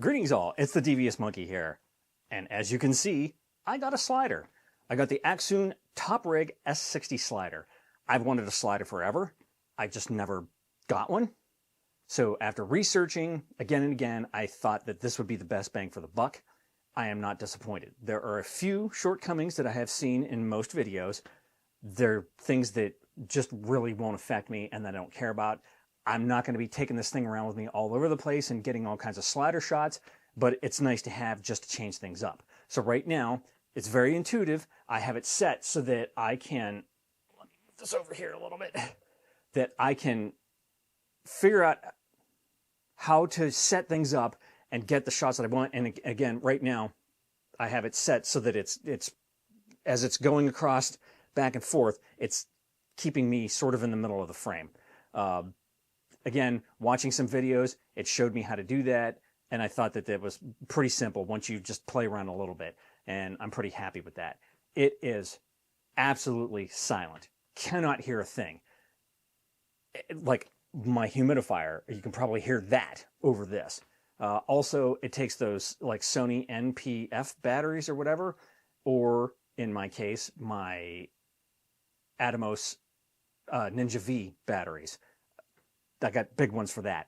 Greetings all, it's the Devious Monkey here. And as you can see, I got a slider. I got the Action Top Rig S60 slider. I've wanted a slider forever. I just never got one. So after researching again and again, I thought that this would be the best bang for the buck. I am not disappointed. There are a few shortcomings that I have seen in most videos. They're things that just really won't affect me and that I don't care about. I'm not going to be taking this thing around with me all over the place and getting all kinds of slider shots, but it's nice to have just to change things up. So right now, it's very intuitive. I have it set so that I can, let me move this over here a little bit, that I can figure out how to set things up and get the shots that I want. And again, right now, I have it set so that it's as it's going across back and forth, it's keeping me sort of in the middle of the frame. Again, watching some videos, it showed me how to do that, and I thought that was pretty simple once you just play around a little bit, and I'm pretty happy with that. It is absolutely silent. Cannot hear a thing. Like my humidifier, you can probably hear that over this. Also, it takes those like Sony NPF batteries or whatever, or in my case, my Atomos Ninja V batteries. I got big ones for that.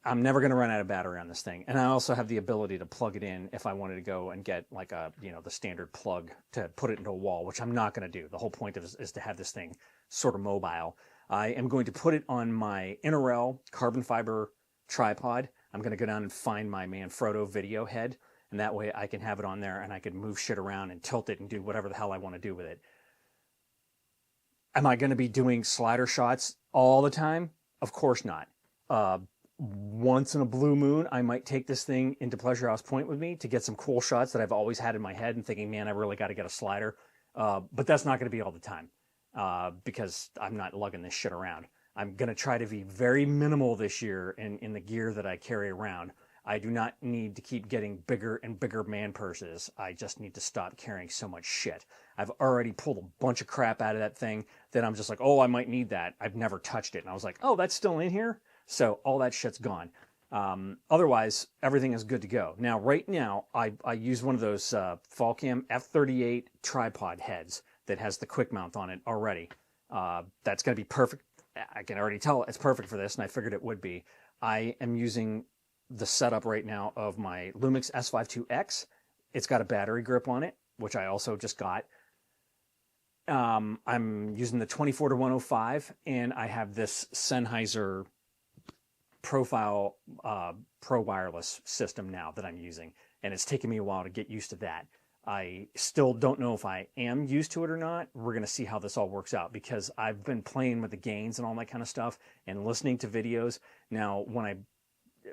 I'm never going to run out of battery on this thing. And I also have the ability to plug it in if I wanted to go and get like a, the standard plug to put it into a wall, which I'm not going to do. The whole point is to have this thing sort of mobile. I am going to put it on my Interrail carbon fiber tripod. I'm going to go down and find my Manfrotto video head, and that way I can have it on there and I can move shit around and tilt it and do whatever the hell I want to do with it. Am I going to be doing slider shots all the time? Of course not. Once in a blue moon, I might take this thing into Pleasure House Point with me to get some cool shots that I've always had in my head and thinking, man, I really got to get a slider. But that's not going to be all the time because I'm not lugging this shit around. I'm going to try to be very minimal this year in the gear that I carry around. I do not need to keep getting bigger and bigger man purses. I just need to stop carrying so much shit. I've already pulled a bunch of crap out of that thing that I'm just like, oh, I might need that. I've never touched it. And I was like, oh, that's still in here? So all that shit's gone. Otherwise, everything is good to go. Now, right now, I use one of those Fujifilm F38 tripod heads that has the quick mount on it already. That's going to be perfect. I can already tell it's perfect for this, and I figured it would be. I am using the setup right now of my Lumix S52X. It's got a battery grip on it, which I also just got. I'm using the 24-105, and I have this Sennheiser profile Pro wireless system now that I'm using, and it's taken me a while to get used to that. I still don't know if I am used to it or not. We're going to see how this all works out because I've been playing with the gains and all that kind of stuff and listening to videos. Now, when I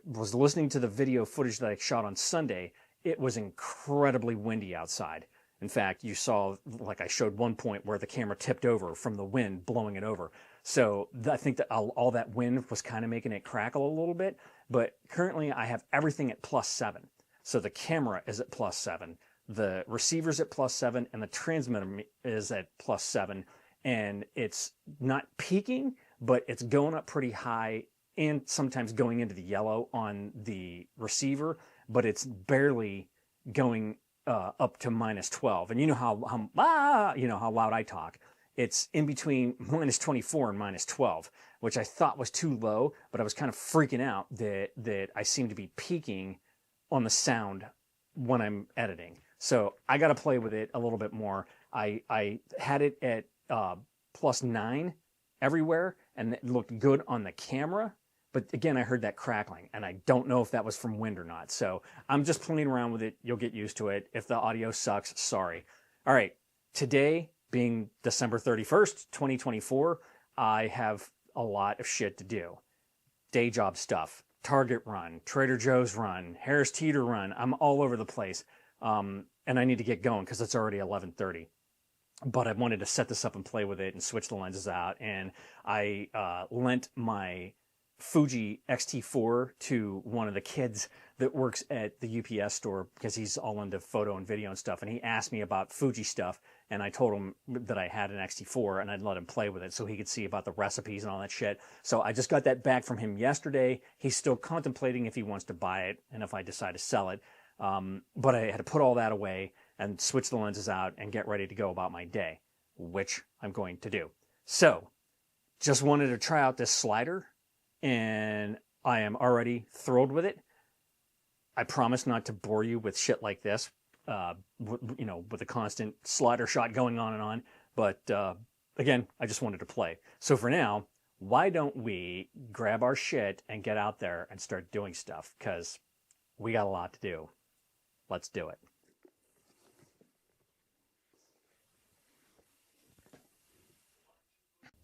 was listening to the video footage that I shot on Sunday, it was incredibly windy outside. In fact, you saw, like I showed one point where the camera tipped over from the wind blowing it over. So I think that all that wind was kind of making it crackle a little bit. But currently I have everything at +7. So the camera is at +7, the receiver's at +7, and the transmitter is at +7. And it's not peaking, but it's going up pretty high and sometimes going into the yellow on the receiver, but it's barely going up to -12. And you know how loud I talk. It's in between -24 and -12, which I thought was too low, but I was kind of freaking out that I seem to be peaking on the sound when I'm editing. So I got to play with it a little bit more. I had it at +9 everywhere, and it looked good on the camera. But again, I heard that crackling, and I don't know if that was from wind or not. So I'm just playing around with it. You'll get used to it. If the audio sucks, sorry. All right, today being December 31st, 2024, I have a lot of shit to do. Day job stuff, Target run, Trader Joe's run, Harris Teeter run. I'm all over the place, and I need to get going because it's already 11:30. But I wanted to set this up and play with it and switch the lenses out, and I lent my Fuji X-T4 to one of the kids that works at the UPS store because he's all into photo and video and stuff, and he asked me about Fuji stuff, and I told him that I had an X-T4 and I'd let him play with it so he could see about the recipes and all that shit. So I just got that back from him yesterday. He's still contemplating if he wants to buy it and if I decide to sell it. But I had to put all that away and switch the lenses out and get ready to go about my day, which I'm going to do. So just wanted to try out this slider, and I am already thrilled with it. I promise not to bore you with shit like this, with a constant slider shot going on and on. But again, I just wanted to play. So for now, why don't we grab our shit and get out there and start doing stuff? Because we got a lot to do. Let's do it.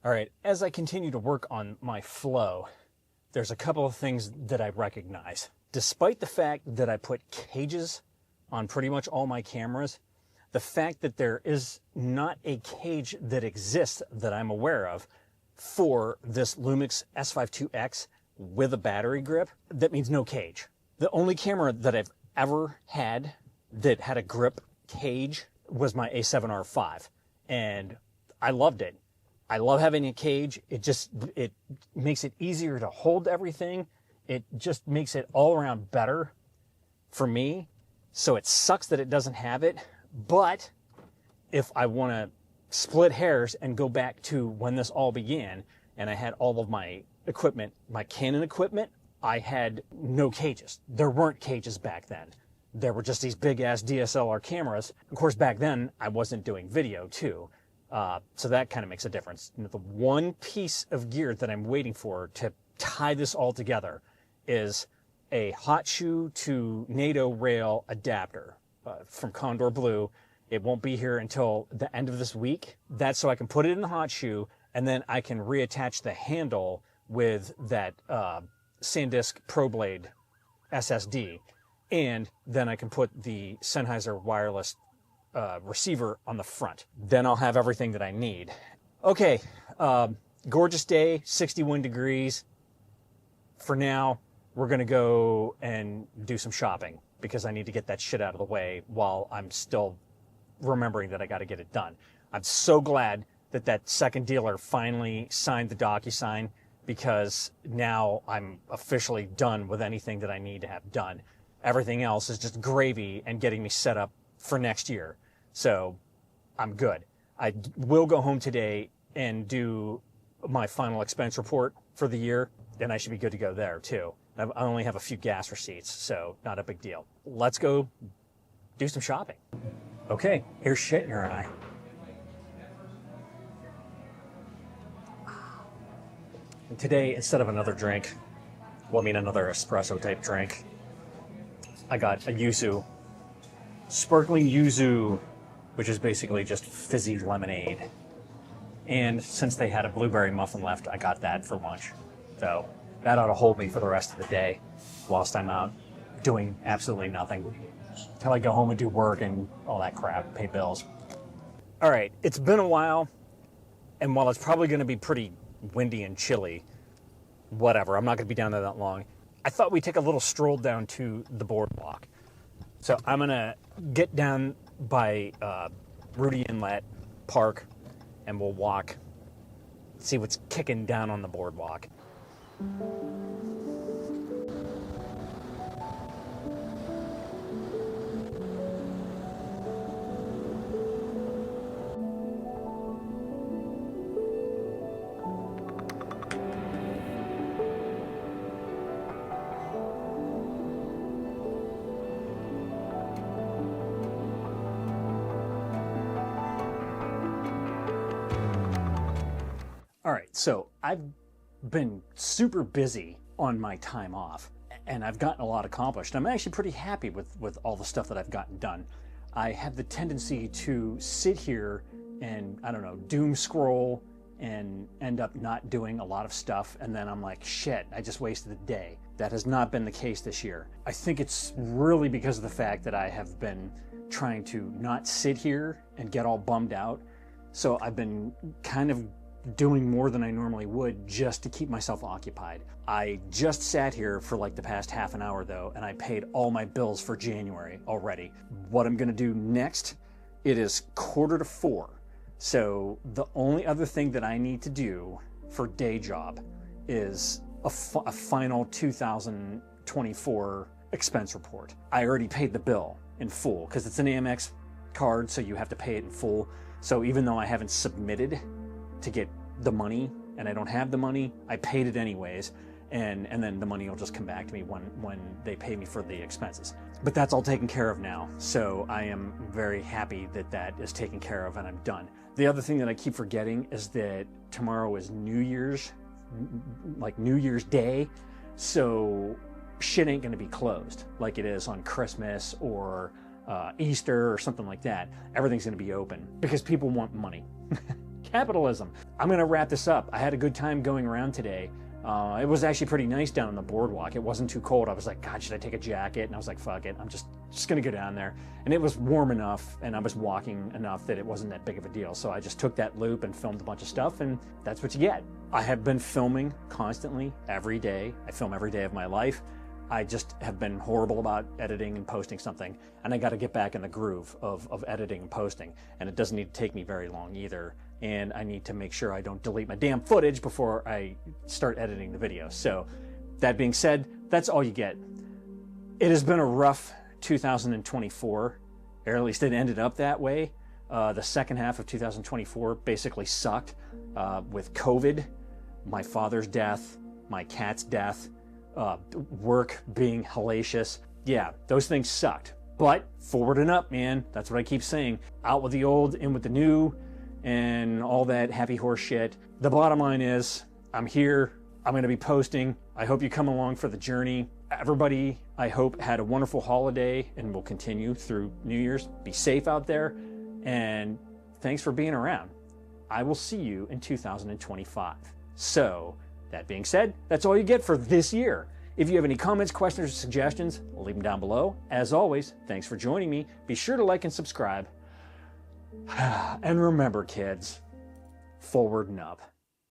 All right, as I continue to work on my flow, there's a couple of things that I recognize. Despite the fact that I put cages on pretty much all my cameras, the fact that there is not a cage that exists that I'm aware of for this Lumix S52X with a battery grip, that means no cage. The only camera that I've ever had that had a grip cage was my A7R5, and I loved it. I love having a cage. It makes it easier to hold everything. It just makes it all around better for me. So it sucks that it doesn't have it. But if I want to split hairs and go back to when this all began, and I had all of my equipment, my Canon equipment, I had no cages. There weren't cages back then. There were just these big ass DSLR cameras. Of course, back then I wasn't doing video too. So that kind of makes a difference. And the one piece of gear that I'm waiting for to tie this all together is a hot shoe to NATO rail adapter from Condor Blue. It won't be here until the end of this week. That's so I can put it in the hot shoe, and then I can reattach the handle with that SanDisk ProBlade SSD, and then I can put the Sennheiser wireless receiver on the front. Then I'll have everything that I need. Okay, gorgeous day, 61 degrees. For now, we're gonna go and do some shopping because I need to get that shit out of the way while I'm still remembering that I gotta get it done. I'm so glad that that second dealer finally signed the DocuSign, because now I'm officially done with anything that I need to have done. Everything else is just gravy and getting me set up for next year. So I'm good. I will go home today and do my final expense report for the year, and I should be good to go there too. I only have a few gas receipts, so not a big deal. Let's go do some shopping. Okay, here's shit in your eye. And today, instead of another drink, well, I mean another espresso type drink, I got a yuzu, sparkling yuzu, which is basically just fizzy lemonade. And since they had a blueberry muffin left, I got that for lunch. So that ought to hold me for the rest of the day whilst I'm out doing absolutely nothing until I go home and do work and all that crap, pay bills. All right, it's been a while, and while it's probably going to be pretty windy and chilly, whatever, I'm not going to be down there that long, I thought we'd take a little stroll down to the boardwalk. So I'm going to get down by Rudy Inlet Park, and we'll walk, see what's kicking down on the boardwalk. All right, so I've been super busy on my time off, and I've gotten a lot accomplished. I'm actually pretty happy with all the stuff that I've gotten done. I have the tendency to sit here and, I don't know, doom scroll and end up not doing a lot of stuff, and then I'm like, shit, I just wasted a day. That has not been the case this year. I think it's really because of the fact that I have been trying to not sit here and get all bummed out. So I've been kind of doing more than I normally would just to keep myself occupied. I just sat here for like the past half an hour though, and I paid all my bills for January already. What I'm gonna do next It is 3:45. So the only other thing that I need to do for day job is a final 2024 expense report. I already paid the bill in full because it's an Amex card, so you have to pay it in full. So even though I haven't submitted to get the money and I don't have the money, I paid it anyways. And then the money will just come back to me when they pay me for the expenses. But that's all taken care of now. So I am very happy that that is taken care of and I'm done. The other thing that I keep forgetting is that tomorrow is New Year's, like New Year's Day. So shit ain't gonna be closed like it is on Christmas or Easter or something like that. Everything's gonna be open because people want money. Capitalism. I'm gonna wrap this up. I had a good time going around today. It was actually pretty nice down on the boardwalk. It wasn't too cold. I was like, God, should I take a jacket? And I was like, fuck it. I'm just gonna go down there. And it was warm enough and I was walking enough that it wasn't that big of a deal. So I just took that loop and filmed a bunch of stuff, and that's what you get. I have been filming constantly every day. I film every day of my life. I just have been horrible about editing and posting something, and I got to get back in the groove of editing and posting. And it doesn't need to take me very long either. And I need to make sure I don't delete my damn footage before I start editing the video. So that being said, that's all you get. It has been a rough 2024, or at least it ended up that way. The second half of 2024 basically sucked with COVID, my father's death, my cat's death, work being hellacious. Yeah, those things sucked. But forward and up, man. That's what I keep saying. Out with the old, in with the new, and all that happy horse shit. The bottom line is, I'm here. I'm going to be posting. I hope you come along for the journey. Everybody, I hope, had a wonderful holiday and will continue through New Year's. Be safe out there, and thanks for being around. I will see you in 2025. So, that being said, that's all you get for this year. If you have any comments, questions, or suggestions, leave them down below. As always, thanks for joining me. Be sure to like and subscribe. And remember, kids, forward and up.